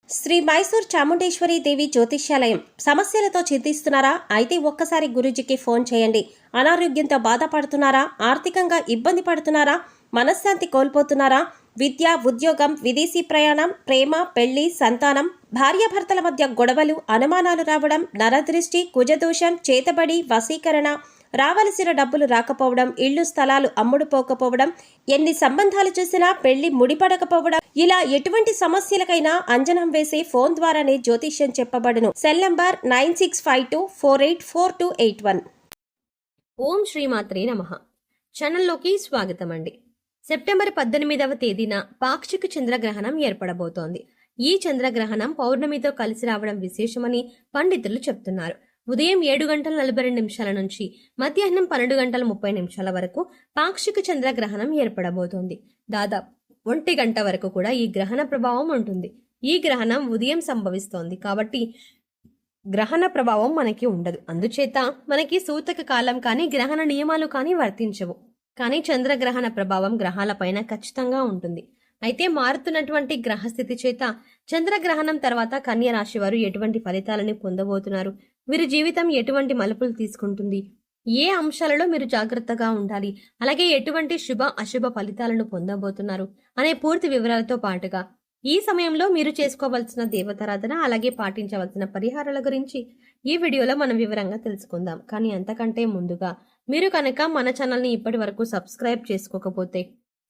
శ్రీ మైసూర్ చాముండేశ్వరి దేవి జ్యోతిష్యాలయం. సమస్యలతో చింతిస్తున్నారా? అయితే ఒక్కసారి గురూజీకి ఫోన్ చేయండి. అనారోగ్యంతో బాధపడుతున్నారా? ఆర్థికంగా ఇబ్బంది పడుతున్నారా? మనశ్శాంతి కోల్పోతున్నారా? విద్య, ఉద్యోగం, విదేశీ ప్రయాణం, ప్రేమ, పెళ్లి, సంతానం, భార్యాభర్తల మధ్య గొడవలు, అనుమానాలు రావడం, నరదృష్టి, కుజదోషం, చేతబడి, వశీకరణ, రావలసిన డబ్బులు రాకపోవడం, ఇళ్లు స్థలాలు అమ్ముడుపోకపోవడం, ఎన్ని సంబంధాలు చూసినా పెళ్లి ముడిపడకపోవడం, ఇలా ఎటువంటి సమస్యలకైనా అంజనం వేసే ఫోన్ ద్వారానే జ్యోతిష్యం చెప్పబడును. Cell number 9652484281. ఓం శ్రీమాత్రే నమః. ఛానల్లోకి స్వాగతం అండి. సెప్టెంబర్ 18వ తేదీన పాక్షిక చంద్రగ్రహణం ఏర్పడబోతోంది. ఈ చంద్రగ్రహణం పౌర్ణమితో కలిసి రావడం విశేషమని పండితులు చెప్తున్నారు. ఉదయం 7:42 నుంచి మధ్యాహ్నం 12:30 వరకు పాక్షిక చంద్రగ్రహణం ఏర్పడబోతోంది. దాదాపు 1 గంట వరకు కూడా ఈ గ్రహణ ప్రభావం ఉంటుంది. ఈ గ్రహణం ఉదయం సంభవిస్తోంది కాబట్టి గ్రహణ ప్రభావం మనకి ఉండదు. అందుచేత మనకి సూతక కాలం కానీ గ్రహణ నియమాలు కానీ వర్తించవు. కానీ చంద్రగ్రహణ ప్రభావం గ్రహాలపైన ఖచ్చితంగా ఉంటుంది. అయితే మారుతున్నటువంటి గ్రహస్థితి చేత చంద్రగ్రహణం తర్వాత కన్య రాశి వారు ఎటువంటి ఫలితాలను పొందబోతున్నారు, వీరి జీవితం ఎటువంటి మలుపులు తీసుకుంటుంది, ఏ అంశాలలో మీరు జాగ్రత్తగా ఉండాలి, అలాగే ఎటువంటి శుభ అశుభ ఫలితాలను పొందబోతున్నారు అనే పూర్తి వివరాలతో పాటుగా ఈ సమయంలో మీరు చేసుకోవాల్సిన దేవతారాధన అలాగే పాటించవలసిన పరిహారాల గురించి ఈ వీడియోలో మనం వివరంగా తెలుసుకుందాం. కానీ అంతకంటే ముందుగా మీరు కనుక మన ఛానల్ని ఇప్పటి వరకు సబ్స్క్రైబ్ చేసుకోకపోతే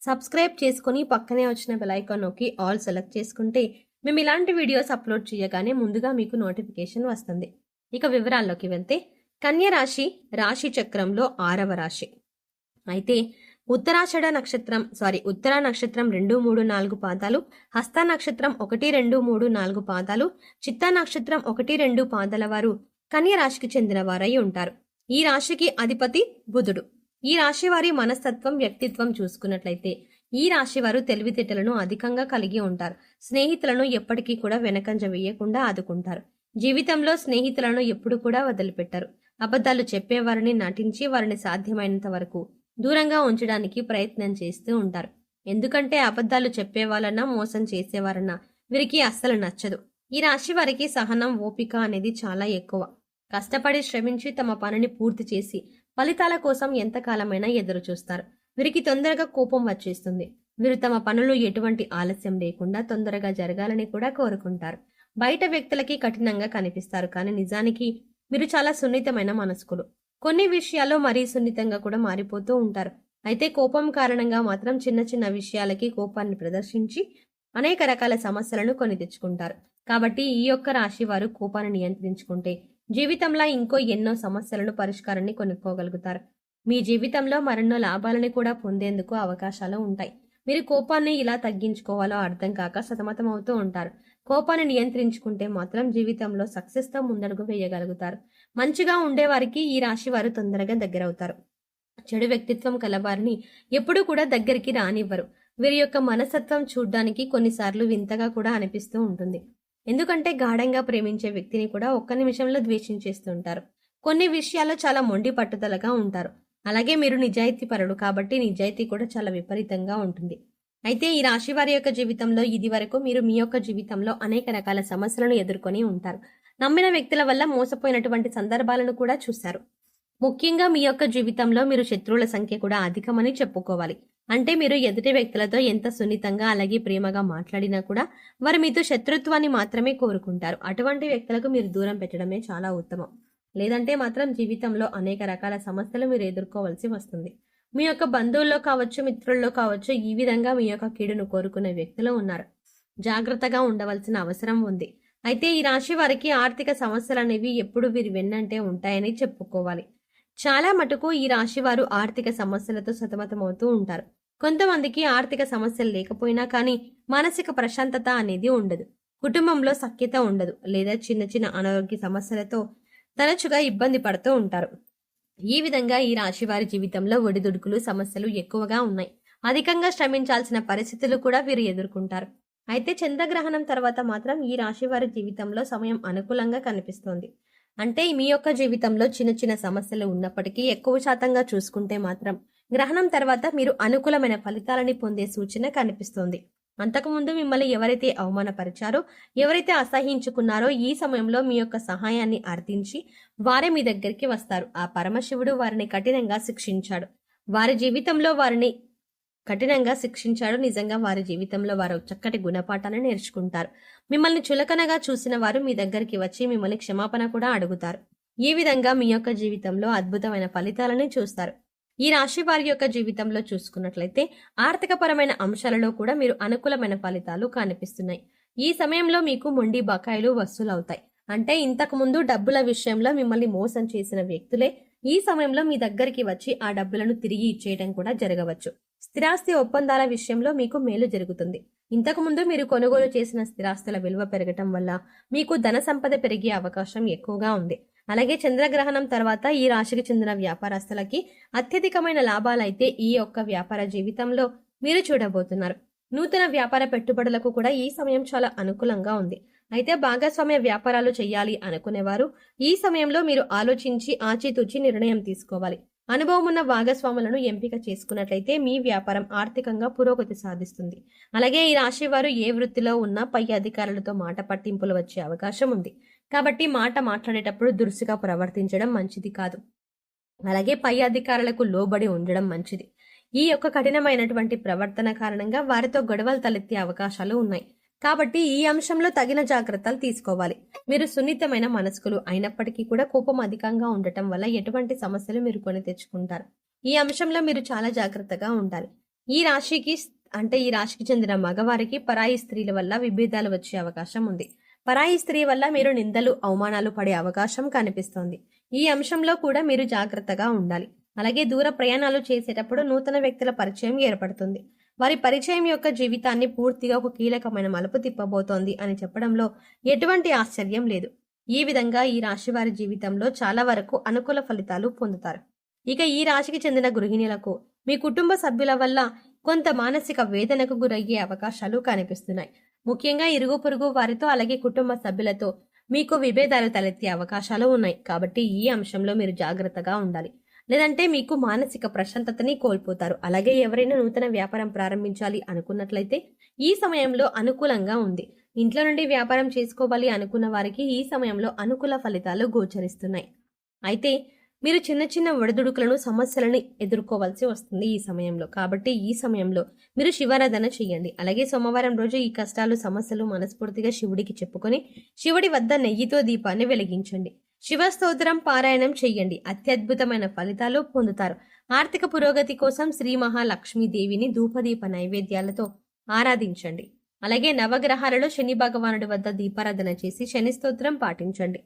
సబ్స్క్రైబ్ చేసుకుని పక్కనే వచ్చిన బెల్ ఐకాన్ నొక్కి ఆల్ సెలెక్ట్ చేసుకుంటే మేము ఇలాంటి వీడియోస్ అప్లోడ్ చేయగానే ముందుగా మీకు నోటిఫికేషన్ వస్తుంది. ఇక వివరాల్లోకి వెళ్తే కన్య రాశి రాశి చక్రంలో 6వ రాశి. అయితే ఉత్తరా నక్షత్రం 2, 3, 4 పాదాలు, హస్త నక్షత్రం 1, 2, 3, 4 పాదాలు, చిత్తా నక్షత్రం 1, 2 పాదాల వారు కన్య రాశికి చెందిన వారై ఉంటారు. ఈ రాశికి అధిపతి బుధుడు. ఈ రాశి వారి మనస్తత్వం, వ్యక్తిత్వం చూసుకున్నట్లయితే ఈ రాశి వారు తెలివితేటలను అధికంగా కలిగి ఉంటారు. స్నేహితులను ఎప్పటికీ కూడా వెనకంజ వేయకుండా ఆదుకుంటారు. జీవితంలో స్నేహితులను ఎప్పుడు కూడా వదిలిపెట్టారు. అబద్ధాలు చెప్పేవారిని నటించి వారిని సాధ్యమైనంత వరకు దూరంగా ఉంచడానికి ప్రయత్నం చేస్తూ ఉంటారు. ఎందుకంటే అబద్ధాలు చెప్పేవాళ్ళన్నా మోసం చేసేవారన్నా వీరికి అస్సలు నచ్చదు. ఈ రాశి వారికి సహనం, ఓపిక అనేది చాలా ఎక్కువ. కష్టపడి శ్రమించి తమ పనిని పూర్తి చేసి ఫలితాల కోసం ఎంతకాలమైనా ఎదురు చూస్తారు. వీరికి తొందరగా కోపం వచ్చేస్తుంది. వీరు తమ పనులు ఎటువంటి ఆలస్యం లేకుండా తొందరగా జరగాలని కూడా కోరుకుంటారు. బయట వ్యక్తులకి కఠినంగా కనిపిస్తారు, కానీ నిజానికి మీరు చాలా సున్నితమైన మనస్కులు. కొన్ని విషయాల్లో మరీ సున్నితంగా కూడా మారిపోతూ ఉంటారు. అయితే కోపం కారణంగా మాత్రం చిన్న చిన్న విషయాలకి కోపాన్ని ప్రదర్శించి అనేక రకాల సమస్యలను కొని తెచ్చుకుంటారు. కాబట్టి ఈ యొక్క రాశి వారు కోపాన్ని నియంత్రించుకుంటే జీవితంలో ఇంకో ఎన్నో సమస్యలను పరిష్కారాన్ని కొనుక్కోగలుగుతారు. మీ జీవితంలో మరెన్నో లాభాలని కూడా పొందేందుకు అవకాశాలు ఉంటాయి. మీరు కోపాన్ని ఇలా తగ్గించుకోవాలో అర్థం కాక సతమతం అవుతూ ఉంటారు. కోపాన్ని నియంత్రించుకుంటే మాత్రం జీవితంలో సక్సెస్తో ముందడుగు వేయగలుగుతారు. మంచిగా ఉండేవారికి ఈ రాశి వారు తొందరగా దగ్గరవుతారు. చెడు వ్యక్తిత్వం కలవారిని ఎప్పుడూ కూడా దగ్గరికి రానివ్వరు. వీరి యొక్క మనస్తత్వం చూడ్డానికి కొన్నిసార్లు వింతగా కూడా అనిపిస్తూ ఉంటుంది. ఎందుకంటే గాఢంగా ప్రేమించే వ్యక్తిని కూడా ఒక్క నిమిషంలో ద్వేషించేస్తుంటారు. కొన్ని విషయాల్లో చాలా మొండి పట్టుదలగా ఉంటారు. అలాగే మీరు నిజాయితీ పరుడు కాబట్టి నిజాయితీ కూడా చాలా విపరీతంగా ఉంటుంది. అయితే ఈ రాశి వారి యొక్క జీవితంలో ఇది వరకు మీరు మీ యొక్క జీవితంలో అనేక రకాల సమస్యలను ఎదుర్కొని ఉంటారు. నమ్మిన వ్యక్తుల వల్ల మోసపోయినటువంటి సందర్భాలను కూడా చూశారు. ముఖ్యంగా మీ యొక్క జీవితంలో మీరు శత్రువుల సంఖ్య కూడా అధికమని చెప్పుకోవాలి. అంటే మీరు ఎదుటి వ్యక్తులతో ఎంత సున్నితంగా అలాగే ప్రేమగా మాట్లాడినా కూడా వారు మీతో శత్రుత్వాన్ని మాత్రమే కోరుకుంటారు. అటువంటి వ్యక్తులకు మీరు దూరం పెట్టడమే చాలా ఉత్తమం. లేదంటే మాత్రం జీవితంలో అనేక రకాల సమస్యలు మీరు ఎదుర్కోవాల్సి వస్తుంది. మీ యొక్క బంధువుల్లో కావచ్చు, మిత్రుల్లో కావచ్చు, ఈ విధంగా మీ యొక్క కీడును కోరుకునే వ్యక్తులు ఉన్నారు. జాగ్రత్తగా ఉండవలసిన అవసరం ఉంది. అయితే ఈ రాశి వారికి ఆర్థిక సమస్యలు అనేవి ఎప్పుడు వీరి వెన్నంటే ఉంటాయని చెప్పుకోవాలి. చాలా మటుకు ఈ రాశి వారు ఆర్థిక సమస్యలతో సతమతమవుతూ ఉంటారు. కొంతమందికి ఆర్థిక సమస్యలు లేకపోయినా కానీ మానసిక ప్రశాంతత అనేది ఉండదు. కుటుంబంలో సఖ్యత ఉండదు, లేదా చిన్న చిన్న అనారోగ్య సమస్యలతో తరచుగా ఇబ్బంది పడుతూ ఉంటారు. ఈ విధంగా ఈ రాశి వారి జీవితంలో ఒడిదుడుకులు, సమస్యలు ఎక్కువగా ఉన్నాయి. అధికంగా శ్రమించాల్సిన పరిస్థితులు కూడా వీరు ఎదుర్కొంటారు. అయితే చంద్రగ్రహణం తర్వాత మాత్రం ఈ రాశి వారి జీవితంలో సమయం అనుకూలంగా కనిపిస్తోంది. అంటే మీ యొక్క జీవితంలో చిన్న చిన్న సమస్యలు ఉన్నప్పటికీ ఎక్కువ శాతంగా చూసుకుంటే మాత్రం గ్రహణం తర్వాత మీరు అనుకూలమైన ఫలితాలని పొందే సూచన కనిపిస్తోంది. అంతకుముందు మిమ్మల్ని ఎవరైతే అవమానపరిచారో, ఎవరైతే అసహించుకున్నారో ఈ సమయంలో మీ యొక్క సహాయాన్ని అర్థించి వారే మీ దగ్గరికి వస్తారు. ఆ పరమశివుడు వారిని కఠినంగా శిక్షించాడు. వారి జీవితంలో వారిని కఠినంగా శిక్షించాడు. నిజంగా వారి జీవితంలో వారు చక్కటి గుణపాఠాన్ని నేర్చుకుంటారు. మిమ్మల్ని చులకనగా చూసిన వారు మీ దగ్గరికి వచ్చి మిమ్మల్ని క్షమాపణ కూడా అడుగుతారు. ఈ విధంగా మీ యొక్క జీవితంలో అద్భుతమైన ఫలితాలను చూస్తారు. ఈ రాశి వారి యొక్క జీవితంలో చూసుకున్నట్లయితే ఆర్థికపరమైన అంశాలలో కూడా మీరు అనుకూలమైన ఫలితాలు కనిపిస్తున్నాయి. ఈ సమయంలో మీకు మొండి బకాయిలు వసూలవుతాయి. అంటే ఇంతకు ముందు డబ్బుల విషయంలో మిమ్మల్ని మోసం చేసిన వ్యక్తులే ఈ సమయంలో మీ దగ్గరికి వచ్చి ఆ డబ్బులను తిరిగి ఇచ్చేయడం కూడా జరగవచ్చు. స్థిరాస్తి ఒప్పందాల విషయంలో మీకు మేలు జరుగుతుంది. ఇంతకు ముందు మీరు కొనుగోలు చేసిన స్థిరాస్తుల విలువ పెరగటం వల్ల మీకు ధన సంపద పెరిగే అవకాశం ఎక్కువగా ఉంది. అలాగే చంద్రగ్రహణం తర్వాత ఈ రాశికి చెందిన వ్యాపారస్తులకి అత్యధికమైన లాభాలైతే ఈ యొక్క వ్యాపార జీవితంలో మీరు చూడబోతున్నారు. నూతన వ్యాపార పెట్టుబడులకు కూడా ఈ సమయం చాలా అనుకూలంగా ఉంది. అయితే భాగస్వామ్య వ్యాపారాలు చేయాలి అనుకునేవారు ఈ సమయంలో మీరు ఆలోచించి ఆచితూచి నిర్ణయం తీసుకోవాలి. అనుభవం ఉన్న భాగస్వాములను ఎంపిక చేసుకున్నట్లయితే మీ వ్యాపారం ఆర్థికంగా పురోగతి సాధిస్తుంది. అలాగే ఈ రాశి వారు ఏ వృత్తిలో ఉన్నా పై అధికారులతో మాట పట్టింపులు వచ్చే అవకాశం ఉంది. కాబట్టి మాట మాట్లాడేటప్పుడు దురుసుగా ప్రవర్తించడం మంచిది కాదు. అలాగే పై అధికారులకు లోబడి ఉండడం మంచిది. ఈ యొక్క కఠినమైనటువంటి ప్రవర్తన కారణంగా వారితో గొడవలు తలెత్తే అవకాశాలు ఉన్నాయి. కాబట్టి ఈ అంశంలో తగిన జాగ్రత్తలు తీసుకోవాలి. మీరు సున్నితమైన మనస్కులు అయినప్పటికీ కూడా కోపం అధికంగా ఉండటం వల్ల ఎటువంటి సమస్యలు మీరు కొని తెచ్చుకుంటారు. ఈ అంశంలో మీరు చాలా జాగ్రత్తగా ఉండాలి. ఈ రాశికి చెందిన మగవారికి పరాయి స్త్రీల వల్ల విభేదాలు వచ్చే అవకాశం ఉంది. పరాయి స్త్రీ వల్ల మీరు నిందలు అవమానాలు పడే అవకాశం కనిపిస్తోంది. ఈ అంశంలో కూడా మీరు జాగ్రత్తగా ఉండాలి. అలాగే దూర ప్రయాణాలు చేసేటప్పుడు నూతన వ్యక్తుల పరిచయం ఏర్పడుతుంది. వారి పరిచయం యొక్క జీవితాన్ని పూర్తిగా ఒక కీలకమైన మలుపు తిప్పబోతోంది అని చెప్పడంలో ఎటువంటి ఆశ్చర్యం లేదు. ఈ విధంగా ఈ రాశి వారి జీవితంలో చాలా వరకు అనుకూల ఫలితాలు పొందుతారు. ఇక ఈ రాశికి చెందిన గృహిణులకు మీ కుటుంబ సభ్యుల వల్ల కొంత మానసిక వేదనకు గురయ్యే అవకాశాలు కనిపిస్తున్నాయి. ముఖ్యంగా ఇరుగు పొరుగు వారితో అలాగే కుటుంబ సభ్యులతో మీకు విభేదాలు తలెత్తే అవకాశాలు ఉన్నాయి. కాబట్టి ఈ అంశంలో మీరు జాగ్రత్తగా ఉండాలి. లేదంటే మీకు మానసిక ప్రశాంతతని కోల్పోతారు. అలాగే ఎవరైనా నూతన వ్యాపారం ప్రారంభించాలి అనుకున్నట్లయితే ఈ సమయంలో అనుకూలంగా ఉంది. ఇంట్లో నుండి వ్యాపారం చేసుకోవాలి అనుకున్న వారికి ఈ సమయంలో అనుకూల ఫలితాలు గోచరిస్తున్నాయి. అయితే మీరు చిన్న చిన్న ఒడిదుడుకులను సమస్యలను ఎదుర్కోవాల్సి వస్తుంది ఈ సమయంలో. కాబట్టి ఈ సమయంలో మీరు శివారాధన చేయండి. అలాగే సోమవారం రోజు ఈ కష్టాలు సమస్యలు మనస్ఫూర్తిగా శివుడికి చెప్పుకొని శివుడి వద్ద నెయ్యితో దీపాన్ని వెలిగించండి. శివస్తోత్రం పారాయణం చెయ్యండి. అత్యద్భుతమైన ఫలితాలు పొందుతారు. ఆర్థిక పురోగతి కోసం శ్రీ మహాలక్ష్మీదేవిని ధూపదీప నైవేద్యాలతో ఆరాధించండి. అలాగే నవగ్రహాలలో శని భగవానుడి వద్ద దీపారాధన చేసి శని స్తోత్రం పాటించండి.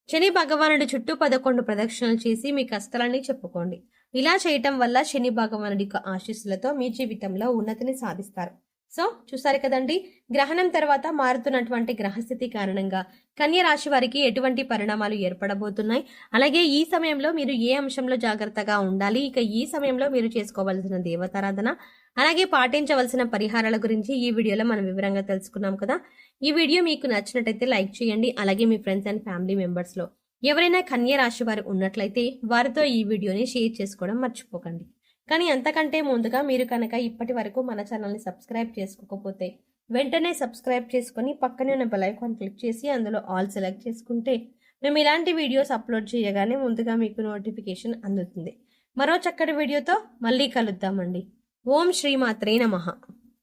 శని భగవానుడి చుట్టూ 11 ప్రదక్షిణలు చేసి మీ కష్టాలని చెప్పుకోండి. ఇలా చేయటం వల్ల శని భగవానుడి యొక్క ఆశీస్సులతో మీ జీవితంలో ఉన్నతిని సాధిస్తారు. సో చూసారు కదండి, గ్రహణం తర్వాత మారుతున్నటువంటి గ్రహస్థితి కారణంగా కన్య రాశి వారికి ఎటువంటి పరిణామాలు ఏర్పడబోతున్నాయి, అలాగే ఈ సమయంలో మీరు ఏ అంశంలో జాగ్రత్తగా ఉండాలి, ఇక ఈ సమయంలో మీరు చేసుకోవాల్సిన దేవతారాధన అలాగే పాటించవలసిన పరిహారాల గురించి ఈ వీడియోలో మనం వివరంగా తెలుసుకున్నాం కదా. ఈ వీడియో మీకు నచ్చినట్టయితే లైక్ చేయండి. అలాగే మీ ఫ్రెండ్స్ అండ్ ఫ్యామిలీ మెంబర్స్ లో ఎవరైనా కన్య రాశి వారు ఉన్నట్లయితే వారితో ఈ వీడియోని షేర్ చేసుకోవడం మర్చిపోకండి. కానీ అంతకంటే ముందుగా మీరు కనుక ఇప్పటి వరకు మన ఛానల్ని సబ్స్క్రైబ్ చేసుకోకపోతే వెంటనే సబ్స్క్రైబ్ చేసుకొని పక్కనే ఉన్న బెల్ ఐకాన్ క్లిక్ చేసి అందులో ఆల్ సెలెక్ట్ చేసుకుంటే మేము ఇలాంటి వీడియోస్ అప్లోడ్ చేయగానే ముందుగా మీకు నోటిఫికేషన్ అందుతుంది. మరో చక్కటి వీడియోతో మళ్ళీ కలుద్దామండి. ఓం శ్రీమాత్రే నమః.